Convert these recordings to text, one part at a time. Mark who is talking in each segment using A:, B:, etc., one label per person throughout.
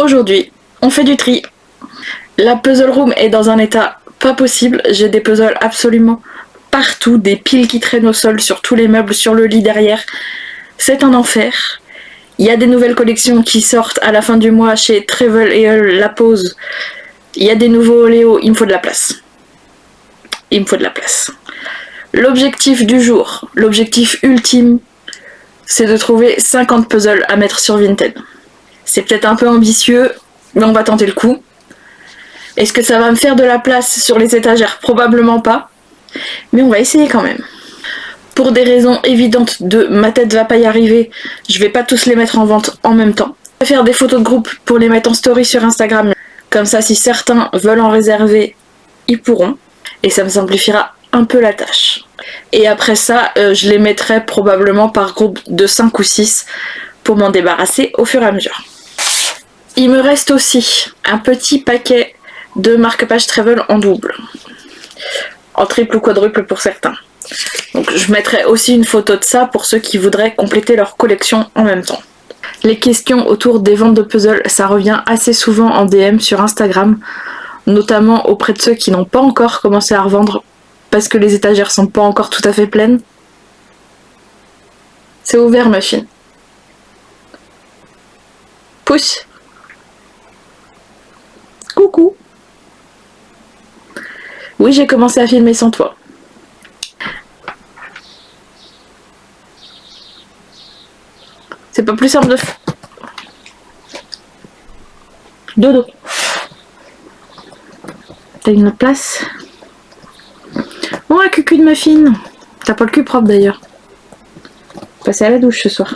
A: Aujourd'hui, on fait du tri. La puzzle room est dans un état pas possible. J'ai des puzzles absolument partout, des piles qui traînent au sol, sur tous les meubles, sur le lit derrière. C'est un enfer. Il y a des nouvelles collections qui sortent à la fin du mois chez Travel et La Pause. Il y a des nouveaux Léo, il me faut de la place. Il me faut de la place. L'objectif du jour, l'objectif ultime, c'est de trouver 50 puzzles à mettre sur Vinted. C'est peut-être un peu ambitieux, mais on va tenter le coup. Est-ce que ça va me faire de la place sur les étagères? Probablement pas. Mais on va essayer quand même. Pour des raisons évidentes de ma tête va pas y arriver, je vais pas tous les mettre en vente en même temps. Je vais faire des photos de groupe pour les mettre en story sur Instagram. Comme ça, si certains veulent en réserver, ils pourront. Et ça me simplifiera un peu la tâche. Et après ça, je les mettrai probablement par groupe de 5 ou 6 pour m'en débarrasser au fur et à mesure. Il me reste aussi un petit paquet de marque-page travel en double. En triple ou quadruple pour certains. Donc je mettrai aussi une photo de ça pour ceux qui voudraient compléter leur collection en même temps. Les questions autour des ventes de puzzles, ça revient assez souvent en DM sur Instagram, notamment auprès de ceux qui n'ont pas encore commencé à revendre parce que les étagères sont pas encore tout à fait pleines. C'est ouvert, ma fille. Pousse. Coucou. Oui, j'ai commencé à filmer sans toi. C'est pas plus simple de... Dodo. T'as une autre place? Oh, un cucu de muffin. T'as pas le cul propre d'ailleurs. Passer à la douche ce soir.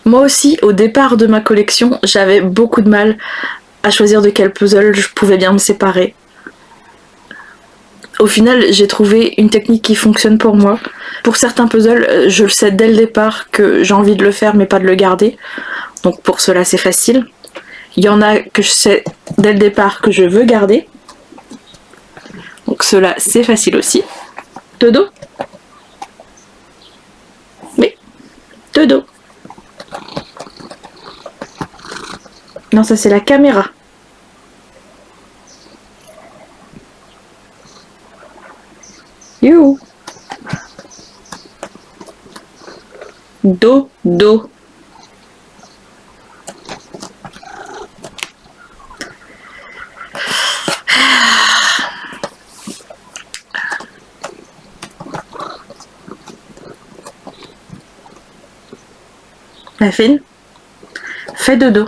A: Moi aussi, au départ de ma collection, j'avais beaucoup de mal à choisir de quel puzzle je pouvais bien me séparer. Au final, j'ai trouvé une technique qui fonctionne pour moi. Pour certains puzzles, je le sais dès le départ que j'ai envie de le faire mais pas de le garder. Donc pour cela, c'est facile. Il y en a que je sais dès le départ que je veux garder. Donc cela, c'est facile aussi. Dodo? Oui. Dodo. Non, ça c'est la caméra. You. Dodo. La fine. Fais dodo.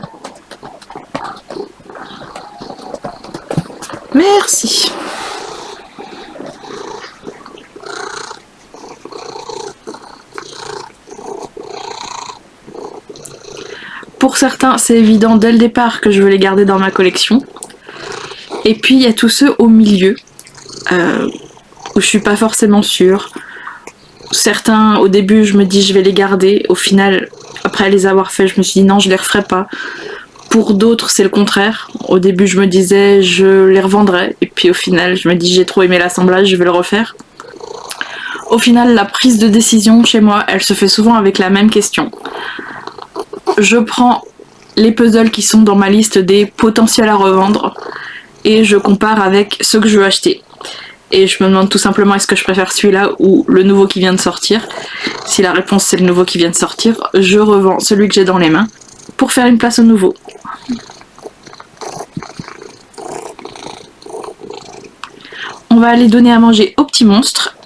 A: Merci. Pour certains, c'est évident dès le départ que je veux les garder dans ma collection. Et puis il y a tous ceux au milieu, où je suis pas forcément sûre. Certains, au début, je me dis je vais les garder. Au final, après les avoir faits, je me suis dit non, je les referai pas. Pour d'autres, c'est le contraire. Au début, je me disais je les revendrai. Et puis au final, je me dis j'ai trop aimé l'assemblage, je vais le refaire. Au final, la prise de décision chez moi, elle se fait souvent avec la même question. Je prends les puzzles qui sont dans ma liste des potentiels à revendre et je compare avec ceux que je veux acheter. Et je me demande tout simplement est-ce que je préfère celui-là ou le nouveau qui vient de sortir. Si la réponse c'est le nouveau qui vient de sortir, je revends celui que j'ai dans les mains pour faire une place au nouveau. On va aller donner à manger au petit monstre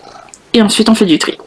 A: et ensuite on fait du tri.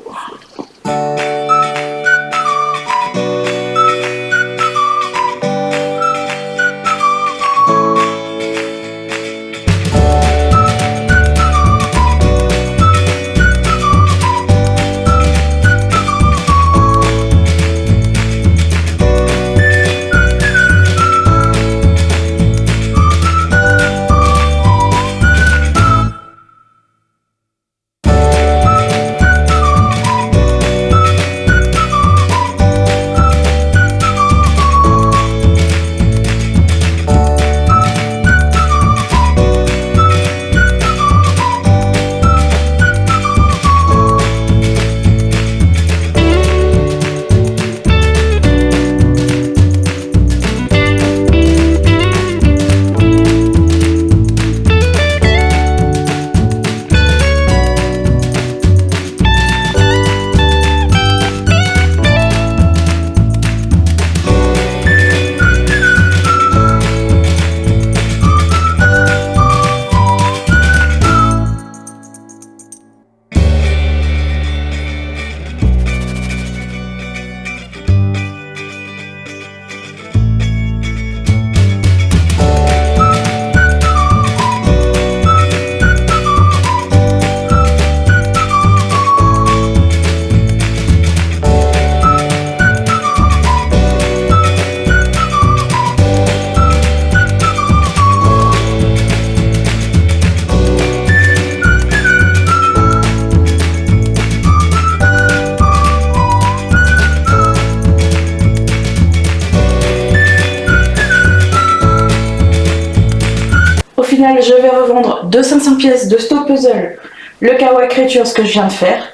A: final, je vais revendre de 500 pièces de Stock Puzzle le Kawaii Creatures que je viens de faire,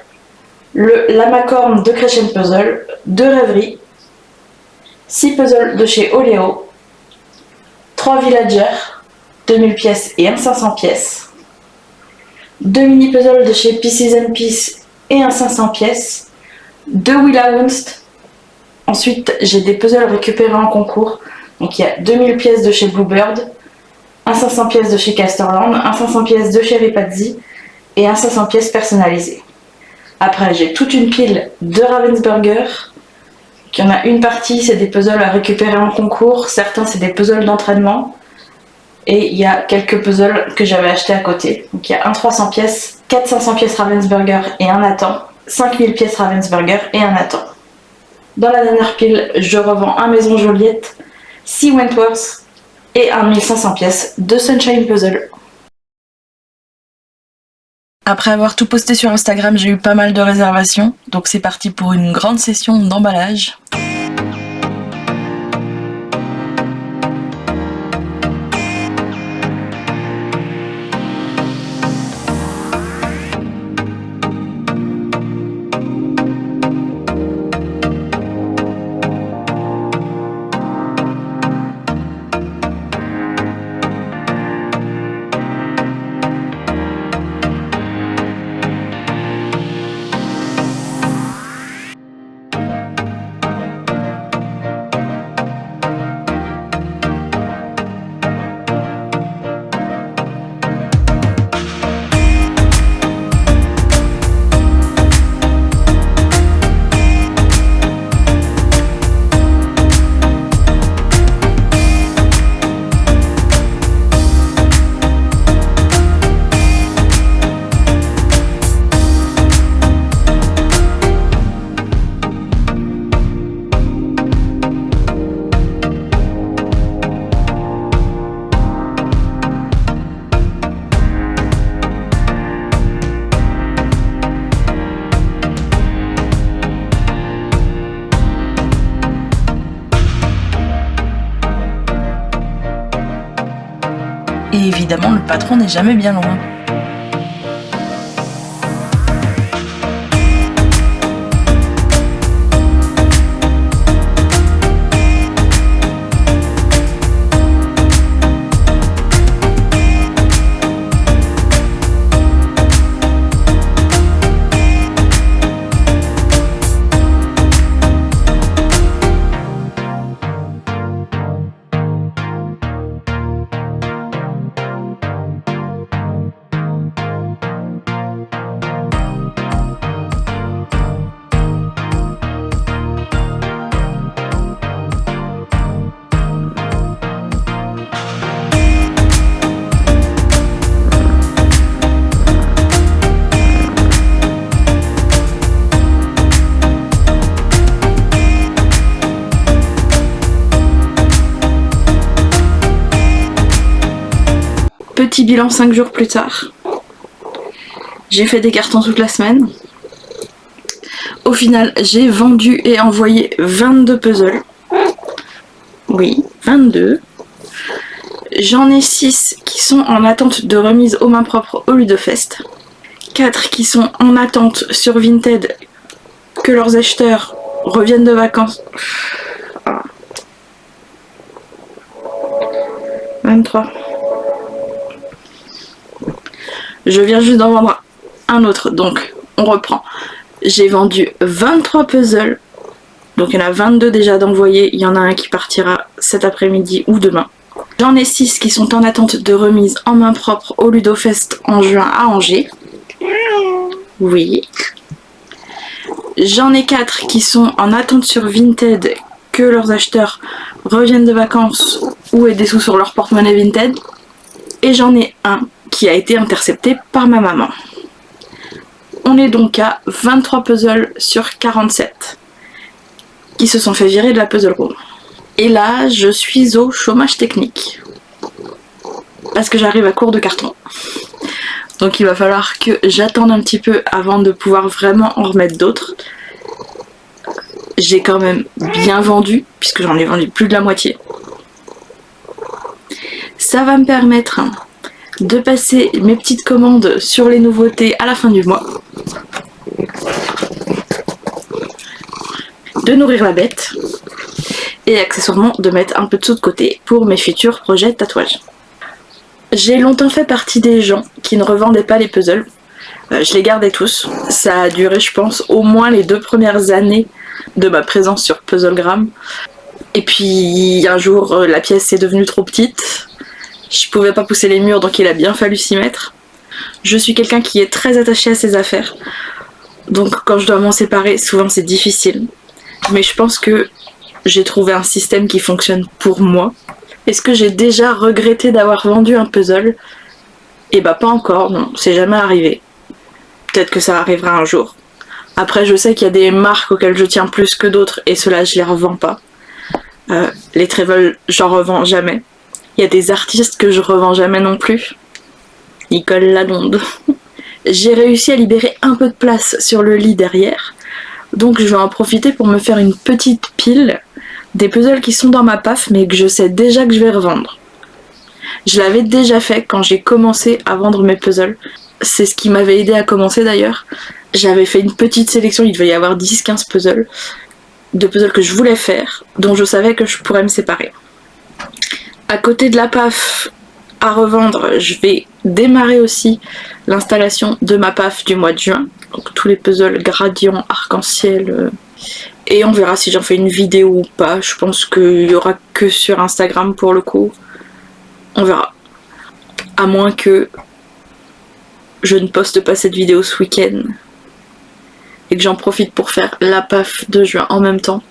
A: la Macorne de Crescent Puzzle, de Rêverie, 6 puzzles de chez Oléo, 3 Villagers, 2000 pièces et un 500 pièces, 2 mini puzzles de chez Pieces and Peace et un 500 pièces, 2 Willowunst. Ensuite, j'ai des puzzles récupérés en concours. Donc il y a 2000 pièces de chez Bluebird, un 500 pièces de chez Casterland, un 500 pièces de chez Ripazzi et un 500 pièces personnalisées. Après, j'ai toute une pile de Ravensburger. Il y en a une partie, c'est des puzzles à récupérer en concours. Certains, c'est des puzzles d'entraînement. Et il y a quelques puzzles que j'avais achetés à côté. Donc il y a un 300 pièces, 4 500 pièces Ravensburger et un Nathan, 5000 pièces Ravensburger et un Nathan. Dans la dernière pile, je revends un Maison Joliette, 6 Wentworth et un 1500 pièces de Sunshine Puzzle. Après avoir tout posté sur Instagram, j'ai eu pas mal de réservations, donc c'est parti pour une grande session d'emballage. Et évidemment, le patron n'est jamais bien loin. Petit bilan 5 jours plus tard. J'ai fait des cartons toute la semaine. Au final, j'ai vendu et envoyé 22 puzzles. Oui, 22. J'en ai 6 qui sont en attente de remise aux mains propres au Ludofest. 4 qui sont en attente sur Vinted que leurs acheteurs reviennent de vacances. 23. Je viens juste d'en vendre un autre, donc on reprend. J'ai vendu 23 puzzles, donc il y en a 22 déjà d'envoyés, il y en a un qui partira cet après-midi ou demain. J'en ai 6 qui sont en attente de remise en main propre au Ludofest en juin à Angers. Oui. J'en ai 4 qui sont en attente sur Vinted que leurs acheteurs reviennent de vacances ou aient des sous sur leur porte-monnaie Vinted. Et j'en ai un qui a été intercepté par ma maman. On est donc à 23 puzzles sur 47 qui se sont fait virer de la puzzle room. Et là, je suis au chômage technique parce que j'arrive à court de carton. Donc il va falloir que j'attende un petit peu avant de pouvoir vraiment en remettre d'autres. J'ai quand même bien vendu, puisque j'en ai vendu plus de la moitié. Ça va me permettre de passer mes petites commandes sur les nouveautés à la fin du mois, de nourrir la bête et accessoirement de mettre un peu de sous de côté pour mes futurs projets de tatouage. J'ai longtemps fait partie des gens qui ne revendaient pas les puzzles. Je les gardais tous. Ça a duré, je pense, au moins les 2 premières années de ma présence sur Puzzlegram. Et puis un jour, la pièce est devenue trop petite. Je pouvais pas pousser les murs, donc il a bien fallu s'y mettre. Je suis quelqu'un qui est très attaché à ses affaires. Donc quand je dois m'en séparer, souvent c'est difficile. Mais je pense que j'ai trouvé un système qui fonctionne pour moi. Est-ce que j'ai déjà regretté d'avoir vendu un puzzle? Eh bah pas encore, non, c'est jamais arrivé. Peut-être que ça arrivera un jour. Après je sais qu'il y a des marques auxquelles je tiens plus que d'autres et ceux-là je les revends pas. Les Trevel, j'en revends jamais. Il y a des artistes que je revends jamais non plus. Nicole Lalonde. J'ai réussi à libérer un peu de place sur le lit derrière. Donc je vais en profiter pour me faire une petite pile des puzzles qui sont dans ma PAF mais que je sais déjà que je vais revendre. Je l'avais déjà fait quand j'ai commencé à vendre mes puzzles. C'est ce qui m'avait aidé à commencer d'ailleurs. J'avais fait une petite sélection, il devait y avoir 10-15 puzzles. De puzzles que je voulais faire, dont je savais que je pourrais me séparer. À côté de la PAF à revendre, je vais démarrer aussi l'installation de ma PAF du mois de juin. Donc tous les puzzles gradient, arc-en-ciel. Et on verra si j'en fais une vidéo ou pas. Je pense qu'il y aura que sur Instagram pour le coup. On verra. À moins que je ne poste pas cette vidéo ce week-end. Et que j'en profite pour faire la PAF de juin en même temps.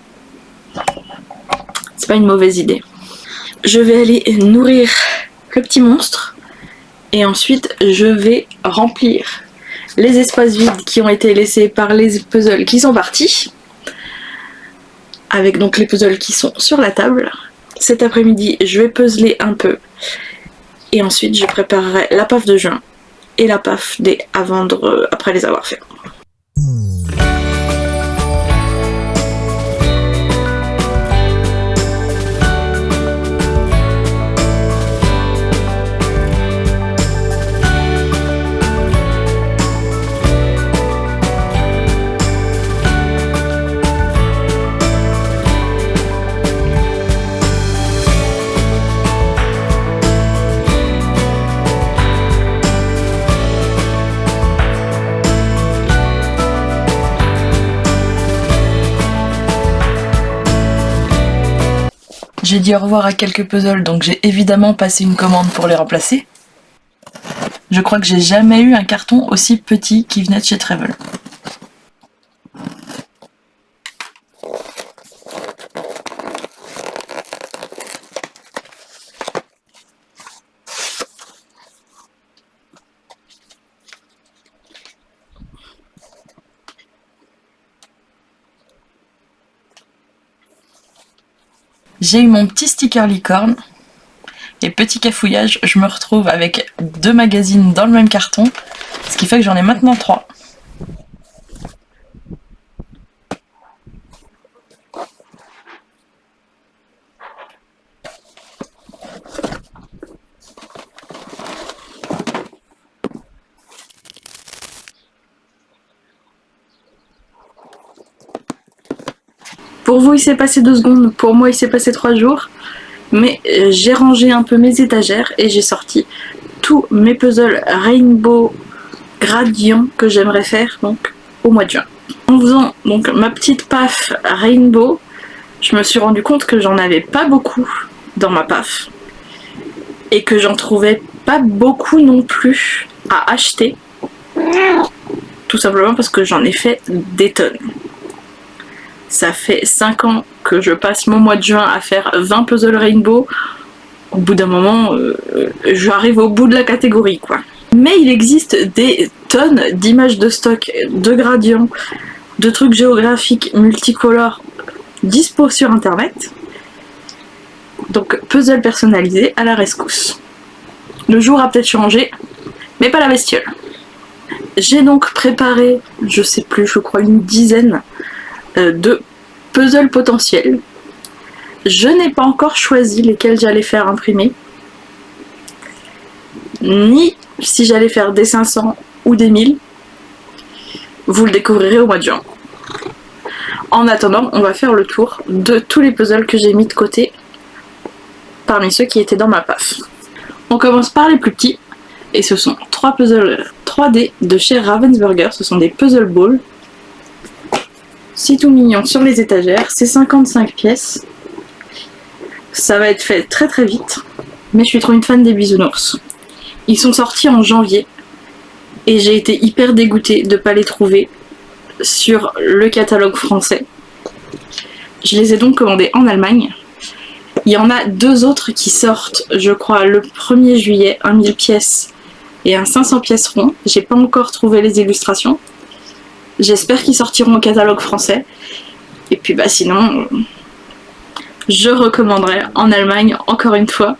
A: C'est pas une mauvaise idée. Je vais aller nourrir le petit monstre. Et ensuite, je vais remplir les espaces vides qui ont été laissés par les puzzles qui sont partis. Avec donc les puzzles qui sont sur la table. Cet après-midi, je vais puzzler un peu. Et ensuite, je préparerai la PAF de juin et la PAF à vendre après les avoir fait. J'ai dit au revoir à quelques puzzles, donc j'ai évidemment passé une commande pour les remplacer. Je crois que j'ai jamais eu un carton aussi petit qui venait de chez Trevel. J'ai eu mon petit sticker licorne et petit cafouillage, je me retrouve avec 2 magazines dans le même carton, ce qui fait que j'en ai maintenant 3. Pour vous, il s'est passé 2 secondes, pour moi, il s'est passé 3 jours. Mais j'ai rangé un peu mes étagères et j'ai sorti tous mes puzzles Rainbow Gradient que j'aimerais faire donc au mois de juin. En faisant donc ma petite PAF Rainbow, je me suis rendu compte que j'en avais pas beaucoup dans ma PAF et que j'en trouvais pas beaucoup non plus à acheter. Tout simplement parce que j'en ai fait des tonnes. Ça fait 5 ans que je passe mon mois de juin à faire 20 puzzles Rainbow. Au bout d'un moment, j'arrive au bout de la catégorie, quoi. Mais il existe des tonnes d'images de stock, de gradients, de trucs géographiques multicolores dispo sur internet. Donc puzzle personnalisé à la rescousse. Le jour a peut-être changé, mais pas la bestiole. J'ai donc préparé, je sais plus, je crois une dizaine de puzzles potentiels. Je n'ai pas encore choisi lesquels j'allais faire imprimer. ni si j'allais faire des 500 ou des 1000. Vous le découvrirez au mois de juin. En attendant, on va faire le tour de tous les puzzles que j'ai mis de côté parmi ceux qui étaient dans ma PAF. On commence par les plus petits, et ce sont 3 puzzles 3D de chez Ravensburger. Ce sont des puzzle balls. C'est tout mignon sur les étagères, c'est 55 pièces. Ça va être fait très très vite, mais je suis trop une fan des bisounours. Ils sont sortis en janvier, et j'ai été hyper dégoûtée de ne pas les trouver sur le catalogue français. Je les ai donc commandés en Allemagne. Il y en a 2 autres qui sortent, je crois, le 1er juillet, un 1000 pièces et un 500 pièces rond. J'ai pas encore trouvé les illustrations. J'espère qu'ils sortiront au catalogue français. Et puis bah sinon, je recommanderais en Allemagne encore une fois,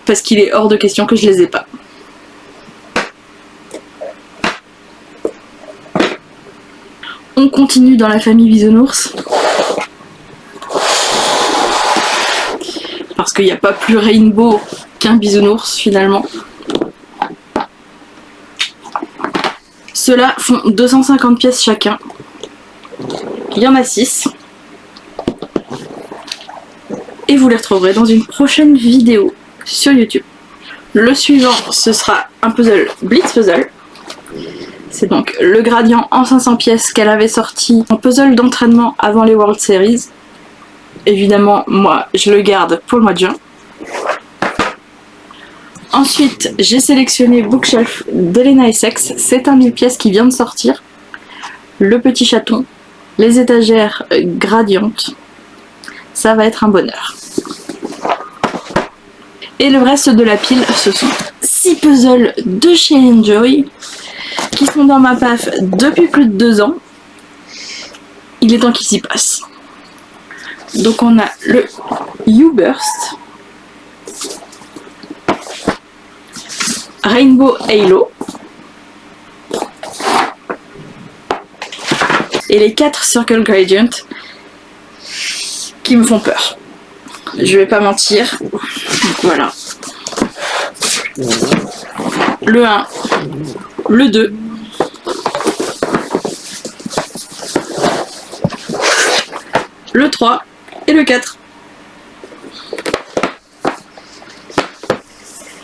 A: parce qu'il est hors de question que je les ai pas. On continue dans la famille Bisounours. Parce qu'il n'y a pas plus rainbow qu'un bisounours finalement. Ceux-là font 250 pièces chacun. Il y en a 6. Et vous les retrouverez dans une prochaine vidéo sur YouTube. Le suivant, ce sera un puzzle Blitz Puzzle. C'est donc le gradient en 500 pièces qu'elle avait sorti en puzzle d'entraînement avant les World Series. Évidemment, moi, je le garde pour le mois de juin. Ensuite, j'ai sélectionné Bookshelf d'Elena Essex. C'est un 1000 pièces qui vient de sortir. Le petit chaton, les étagères gradientes. Ça va être un bonheur. Et le reste de la pile, ce sont 6 puzzles de chez Enjoy qui sont dans ma PAF depuis plus de 2 ans. Il est temps qu'il s'y passe. Donc on a le U-Burst, Rainbow Halo et les 4 Circle Gradient qui me font peur. Je vais pas mentir. Donc voilà. Le 1, le 2, le 3 et le 4.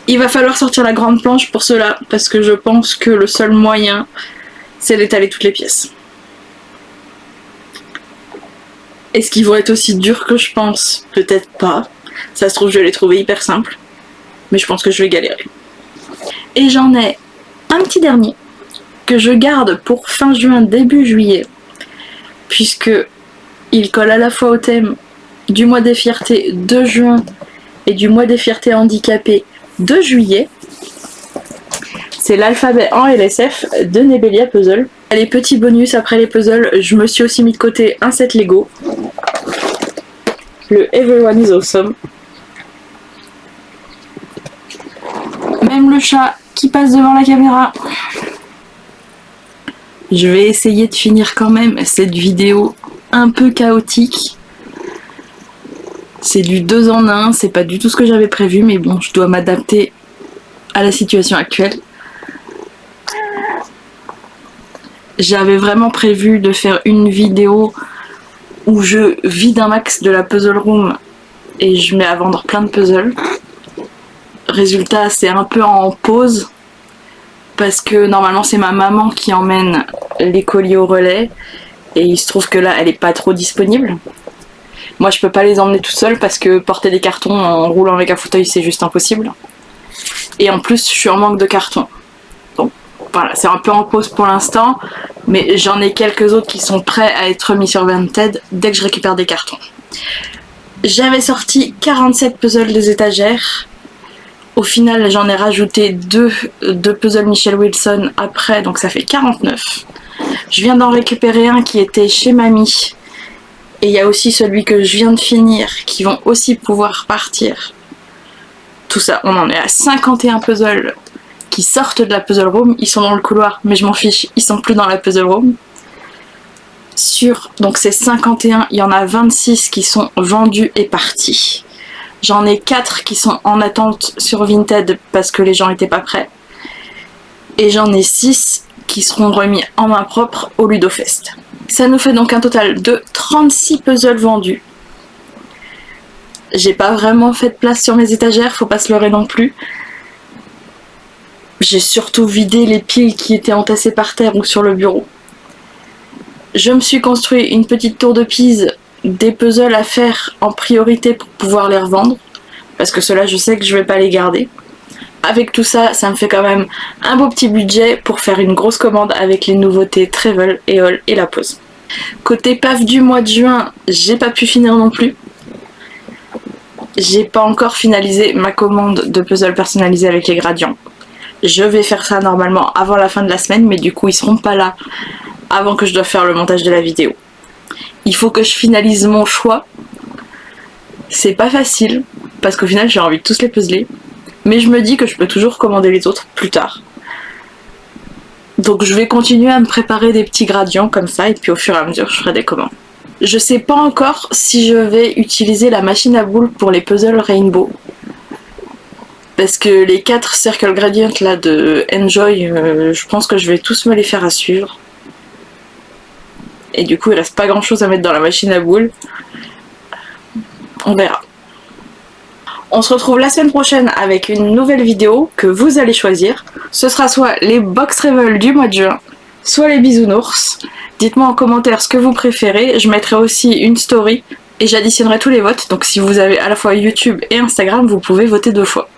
A: Il va falloir sortir la grande planche pour cela, parce que je pense que le seul moyen, c'est d'étaler toutes les pièces. Est-ce qu'ils vont être aussi durs que je pense? Peut-être pas. Ça se trouve, je vais les trouver hyper simples. Mais je pense que je vais galérer. Et j'en ai un petit dernier, que je garde pour fin juin, début juillet, puisque il colle à la fois au thème du mois des fiertés de juin et du mois des fiertés handicapées de juillet. C'est l'alphabet en LSF de Nebelia Puzzle. Les petits bonus après les puzzles, je me suis aussi mis de côté un set Lego. Le Everyone is Awesome. Même le chat qui passe devant la caméra. Je vais essayer de finir quand même cette vidéo un peu chaotique. C'est du 2 en 1, c'est pas du tout ce que j'avais prévu, mais bon, je dois m'adapter à la situation actuelle. J'avais vraiment prévu de faire une vidéo où je vide un max de la puzzle room et je mets à vendre plein de puzzles. Résultat, c'est un peu en pause parce que normalement c'est ma maman qui emmène les colis au relais et il se trouve que là elle est pas trop disponible. Moi je peux pas les emmener toute seule parce que porter des cartons en roulant avec un fauteuil c'est juste impossible. Et en plus je suis en manque de cartons. Donc voilà, c'est un peu en pause pour l'instant, mais j'en ai quelques autres qui sont prêts à être mis sur Vinted dès que je récupère des cartons. J'avais sorti 47 puzzles des étagères. Au final, j'en ai rajouté 2 de puzzles Michelle Wilson après, donc ça fait 49. Je viens d'en récupérer un qui était chez Mamie. Et il y a aussi celui que je viens de finir, qui vont aussi pouvoir partir. Tout ça, on en est à 51 puzzles qui sortent de la puzzle room. Ils sont dans le couloir, mais je m'en fiche, ils sont plus dans la puzzle room. Donc c'est 51, il y en a 26 qui sont vendus et partis. J'en ai 4 qui sont en attente sur Vinted parce que les gens n'étaient pas prêts. Et j'en ai 6 qui seront remis en main propre au Ludofest. Ça nous fait donc un total de 36 puzzles vendus. J'ai pas vraiment fait de place sur mes étagères, faut pas se leurrer non plus. J'ai surtout vidé les piles qui étaient entassées par terre ou sur le bureau. Je me suis construit une petite tour de Pise, des puzzles à faire en priorité pour pouvoir les revendre, parce que ceux-là je sais que je vais pas les garder. Avec tout ça, ça me fait quand même un beau petit budget pour faire une grosse commande avec les nouveautés Travel, Éole et La Pause. Côté PAF du mois de juin, j'ai pas pu finir non plus. J'ai pas encore finalisé ma commande de puzzle personnalisé avec les gradients. Je vais faire ça normalement avant la fin de la semaine, mais du coup ils seront pas là avant que je doive faire le montage de la vidéo. Il faut que je finalise mon choix. C'est pas facile, parce qu'au final j'ai envie de tous les puzzler. Mais je me dis que je peux toujours commander les autres plus tard. Donc je vais continuer à me préparer des petits gradients comme ça, et puis au fur et à mesure je ferai des commandes. Je sais pas encore si je vais utiliser la machine à boules pour les puzzles Rainbow. Parce que les 4 Circle Gradient là de Enjoy, je pense que je vais tous me les faire à suivre. Et du coup il reste pas grand chose à mettre dans la machine à boules. On verra. On se retrouve la semaine prochaine avec une nouvelle vidéo que vous allez choisir. Ce sera soit les box travel du mois de juin, soit les bisounours. Dites-moi en commentaire ce que vous préférez. Je mettrai aussi une story et j'additionnerai tous les votes. Donc si vous avez à la fois YouTube et Instagram, vous pouvez voter 2 fois.